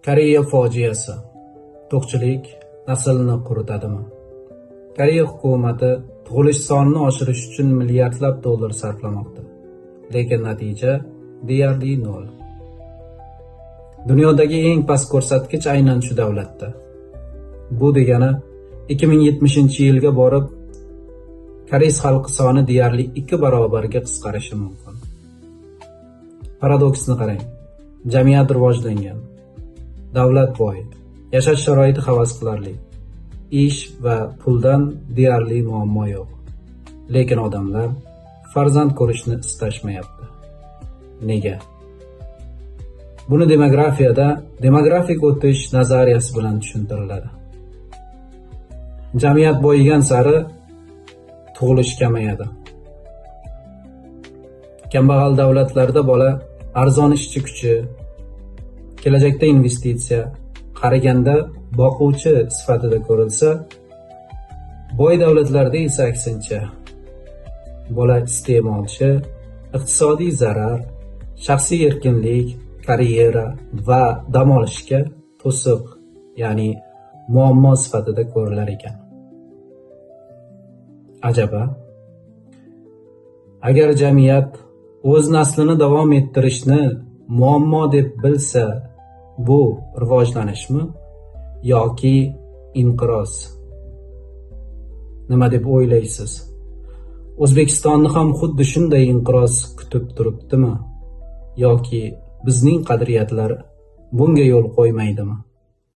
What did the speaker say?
Koreya fojiasi. To'qchilik naslni quritadimi? Koreya hukumati tug'ilish sonini oshirish uchun milliardlab dollar sarflamoqda. Lekin natija deyarli nol. Dunyodagi eng past ko'rsatkich aynan shu davlatda. Bu degani 2070-yilga borib koreys xalqi soni deyarli 2 barobarga qisqarishi mumkin. Paradoksni qarang. Jamiyat rivojlangan. Davlat boy, yashash sharoiti havas qilarli, ish va puldan deyarli muammo yo'q. Lekin odamlar farzand ko'rishni istashmayapti. Nega? Buni demografiyada demografik o'tish nazariyasi bilan tushuntiriladi. Jamiyat boyigan sari tug'ilish kamayadi. Kambag'al davlatlarda bola arzon ishchi kuchi, kelajakda investitsiya, qariganda boquvchi sifatida ko'rilsa, boy davlatlarda esa aksincha, bola iste'molchi, iqtisodiy zarar, shaxsiy erkinlik, karyera va dam olishga to'siq, ya'ni muammo sifatida ko'rilar ekan. Ajaba, agar jamiyat o'z naslini davom ettirishni muammo deb bilsa, bu rivojlanishmi yoki inqiroz? Nima deb o'ylaysiz? O'zbekistonni ham xuddi shunday inqiroz kutib turibdimi yoki bizning qadriyatlar bunga yo'l qo'ymaydimi?